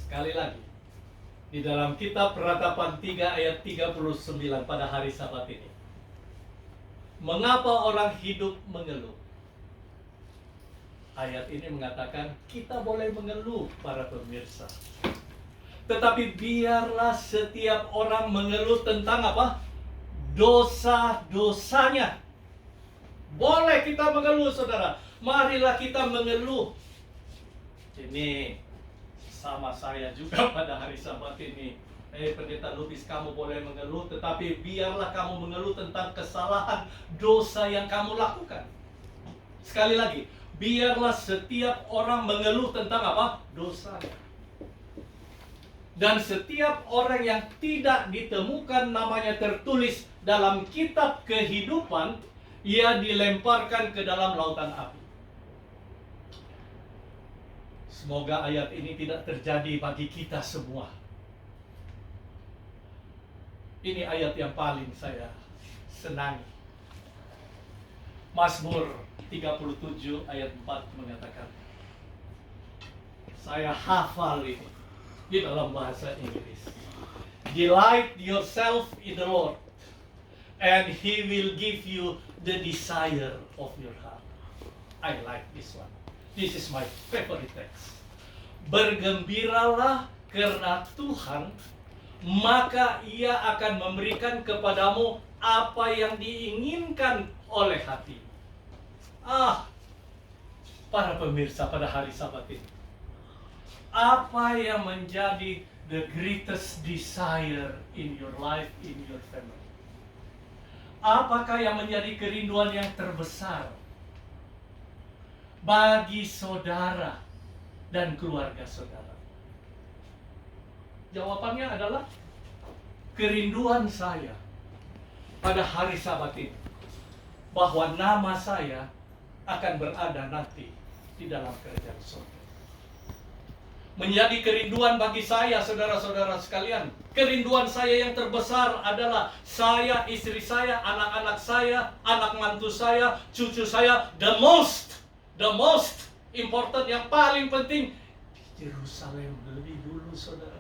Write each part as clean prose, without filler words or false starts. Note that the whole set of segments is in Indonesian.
Sekali lagi, di dalam kitab Ratapan 3 ayat 39 pada hari Sabat ini. Mengapa orang hidup mengeluh? Ayat ini mengatakan kita boleh mengeluh, para pemirsa. Tetapi biarlah setiap orang mengeluh tentang apa? Dosa-dosanya. Boleh kita mengeluh, saudara. Marilah kita mengeluh. Ini sama saya juga pada hari Sabat ini. Pendeta Lubis, kamu boleh mengeluh, tetapi biarlah kamu mengeluh tentang kesalahan dosa yang kamu lakukan. Sekali lagi, biarlah setiap orang mengeluh tentang apa? Dosanya. Dan setiap orang yang tidak ditemukan namanya tertulis dalam kitab kehidupan, ia dilemparkan ke dalam lautan api. Semoga ayat ini tidak terjadi bagi kita semua. Ini ayat yang paling saya senangi. Mazmur 37 ayat 4 mengatakan, saya hafal ini di dalam bahasa Inggris. Delight yourself in the Lord, and He will give you the desire of your heart. I like this one. This is my favorite text. Bergembiralah karena Tuhan, maka Ia akan memberikan kepadamu apa yang diinginkan oleh hati. Para pemirsa pada hari Sabat ini, apa yang menjadi the greatest desire in your life, in your family? Apakah yang menjadi kerinduan yang terbesar bagi saudara dan keluarga saudara? Jawabannya adalah kerinduan saya pada hari Sabat ini, bahwa nama saya akan berada nanti di dalam kerajaan surga. Menjadi kerinduan bagi saya, saudara-saudara sekalian. Kerinduan saya yang terbesar adalah saya, istri saya, anak-anak saya, anak mantu saya, cucu saya. The most important, yang paling penting, di Yerusalem lebih dulu, saudara.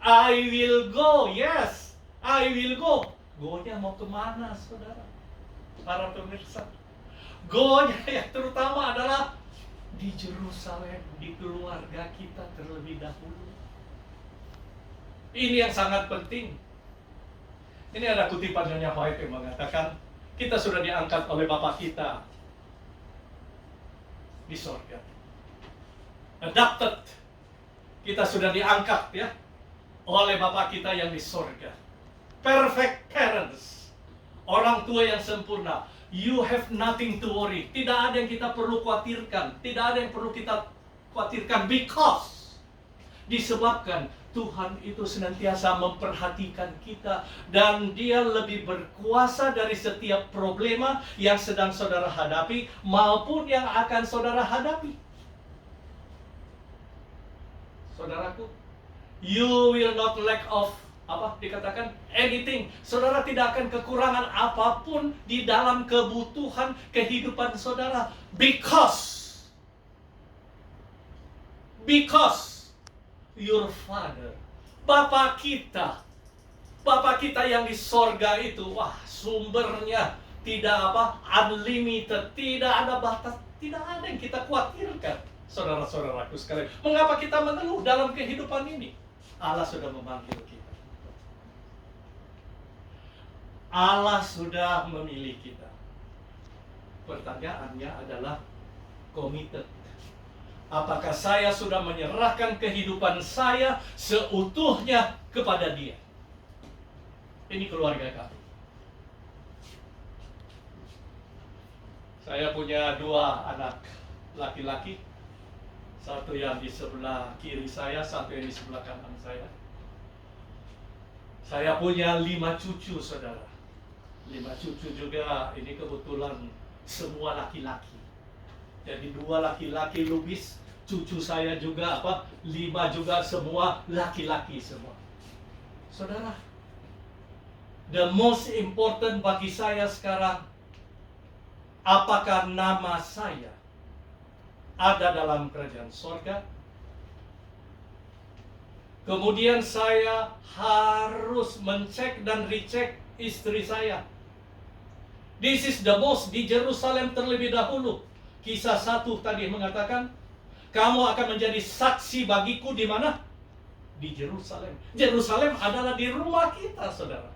I will go, yes, I will go. Go-nya mau kemana, saudara? Para pemirsa, go-nya yang terutama adalah di Yerusalem, di keluarga kita terlebih dahulu. Ini yang sangat penting. Ini ada kutipan Nyonya White yang mengatakan, kita sudah diangkat oleh Bapa kita di sorga. Adopted. Kita sudah diangkat ya oleh Bapa kita yang di sorga. Perfect parents. Orang tua yang sempurna. You have nothing to worry. Tidak ada yang kita perlu khawatirkan. Tidak ada yang perlu kita khawatirkan. Because disebabkan Tuhan itu senantiasa memperhatikan kita. Dan Dia lebih berkuasa dari setiap problema yang sedang saudara hadapi maupun yang akan saudara hadapi. Saudaraku, you will not lack of dikatakan anything. Saudara tidak akan kekurangan apapun di dalam kebutuhan kehidupan saudara. Because your Father, Bapa kita yang di sorga itu, sumbernya tidak unlimited, tidak ada batas, tidak ada yang kita khawatirkan. Saudara-saudaraku sekalian, mengapa kita mengeluh dalam kehidupan ini? Allah sudah memanggil kita. Allah sudah memilih kita. Pertanyaannya adalah committed. Apakah saya sudah menyerahkan kehidupan saya seutuhnya kepada Dia? Ini keluarga kami. Saya punya 2 anak laki-laki. Satu yang di sebelah kiri saya, satu yang di sebelah kanan saya. Saya punya 5 cucu, saudara. 5 cucu juga, ini kebetulan semua laki-laki. Jadi 2 laki-laki Lubis, cucu saya juga 5 juga semua laki-laki semua. Saudara, the most important bagi saya sekarang, apakah nama saya ada dalam kerajaan sorga? Kemudian saya harus mencek dan recheck istri saya. This is the most di Yerusalem terlebih dahulu. Kisah 1 tadi mengatakan, kamu akan menjadi saksi bagiku di mana? Di Yerusalem. Yerusalem adalah di rumah kita, saudara.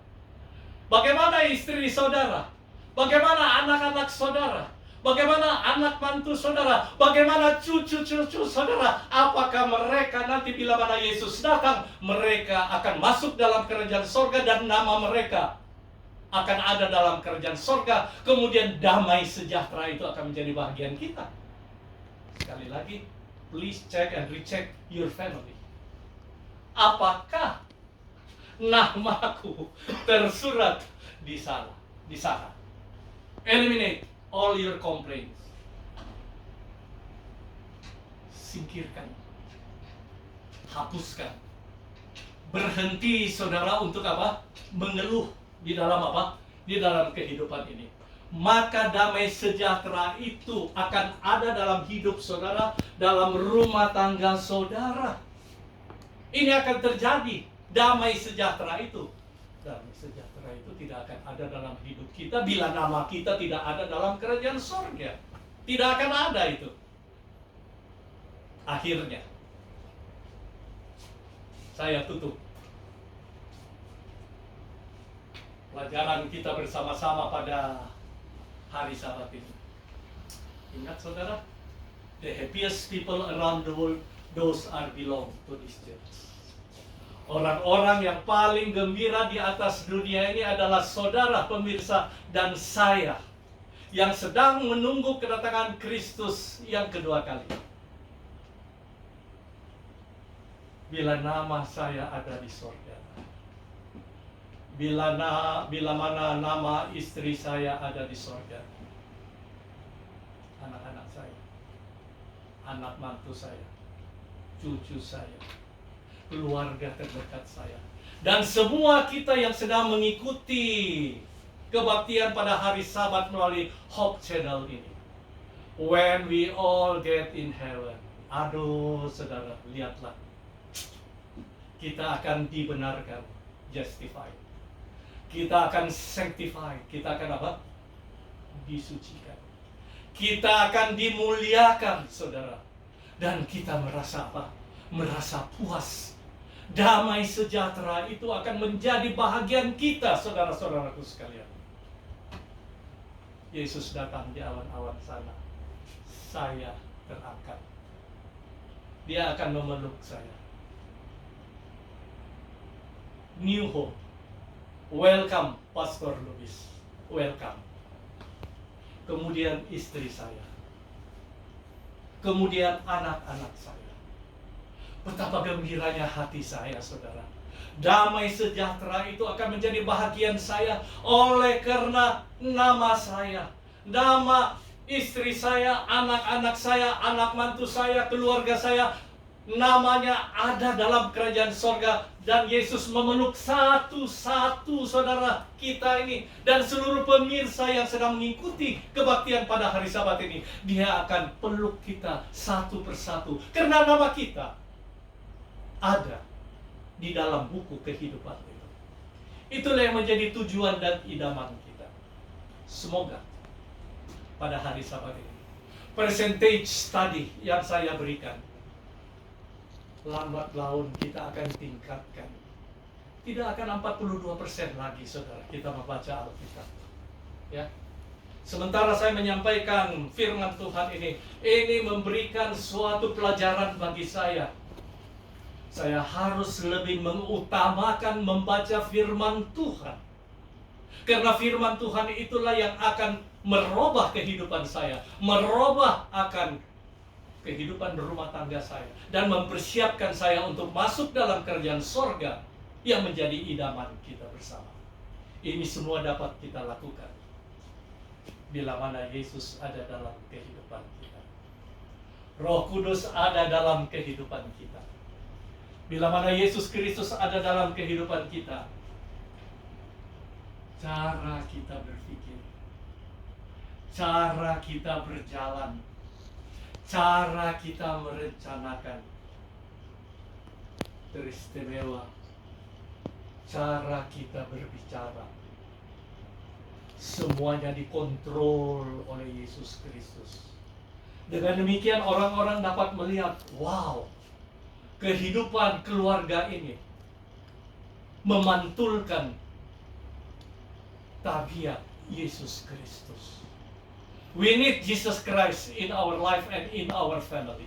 Bagaimana istri saudara? Bagaimana anak-anak saudara? Bagaimana anak mantu saudara? Bagaimana cucu-cucu saudara? Apakah mereka nanti bila mana Yesus datang, mereka akan masuk dalam kerajaan sorga dan nama mereka akan ada dalam kerajaan sorga. Kemudian damai sejahtera itu akan menjadi bahagian kita. Sekali lagi, please check and recheck your family. Apakah namaku tersurat di sana? Eliminate all your complaints. Singkirkan. Hapuskan. Berhenti saudara untuk apa? Mengeluh di dalam apa? Di dalam kehidupan ini. Maka damai sejahtera itu akan ada dalam hidup saudara, dalam rumah tangga saudara. Ini akan terjadi. Damai sejahtera itu. Damai sejahtera itu tidak akan ada dalam hidup kita bila nama kita tidak ada dalam kerajaan sorga. Tidak akan ada itu. Akhirnya, saya tutup pelajaran kita bersama-sama pada hari Sabat ini. Ingat saudara, the happiest people around the world, those are belong to this church. Orang-orang yang paling gembira di atas dunia ini adalah saudara pemirsa dan saya yang sedang menunggu kedatangan Kristus yang kedua kali. Bila nama saya ada di surga, bila mana nama istri saya ada di surga, anak-anak saya, anak mantu saya, cucu saya, keluarga terdekat saya, dan semua kita yang sedang mengikuti kebaktian pada hari Sabat melalui Hope Channel ini. When we all get in heaven, aduh saudara, lihatlah, kita akan dibenarkan, justified. Kita akan sanctified. Kita akan apa? Disucikan. Kita akan dimuliakan, saudara. Dan kita merasa apa? Merasa puas. Damai sejahtera itu akan menjadi bahagian kita, saudara-saudaraku sekalian. Yesus datang di awan-awan sana. Saya terangkat. Dia akan memeluk saya. New Hope. Welcome, Pastor Luis. Welcome. Kemudian istri saya. Kemudian anak-anak saya. Betapa gembiranya hati saya, saudara. Damai sejahtera itu akan menjadi bahagian saya oleh karena nama saya, nama istri saya, anak-anak saya, anak mantu saya, keluarga saya, namanya ada dalam kerajaan sorga. Dan Yesus memeluk satu-satu saudara kita ini. Dan seluruh pemirsa yang sedang mengikuti kebaktian pada hari Sabat ini, Dia akan peluk kita satu persatu. Karena nama kita ada di dalam buku kehidupan itu. Itulah yang menjadi tujuan dan idaman kita. Semoga pada hari Sabat ini, percentage tadi yang saya berikan, lambat laun kita akan tingkatkan. Tidak akan 42% lagi, saudara, kita membaca Alkitab. Ya. Sementara saya menyampaikan firman Tuhan ini memberikan suatu pelajaran bagi saya. Saya harus lebih mengutamakan membaca firman Tuhan. Karena firman Tuhan itulah yang akan merubah kehidupan saya, merubah akan kehidupan rumah tangga saya, dan mempersiapkan saya untuk masuk dalam kerajaan sorga yang menjadi idaman kita bersama. Ini semua dapat kita lakukan bila mana Yesus ada dalam kehidupan kita, Roh Kudus ada dalam kehidupan kita. Bila mana Yesus Kristus ada dalam kehidupan kita, cara kita berpikir, cara kita berjalan, cara kita merencanakan teristimewa cara kita berbicara. Semuanya dikontrol oleh Yesus Kristus. Dengan demikian orang-orang dapat melihat, wow, kehidupan keluarga ini memantulkan tabiat Yesus Kristus. We need Jesus Christ in our life and in our family.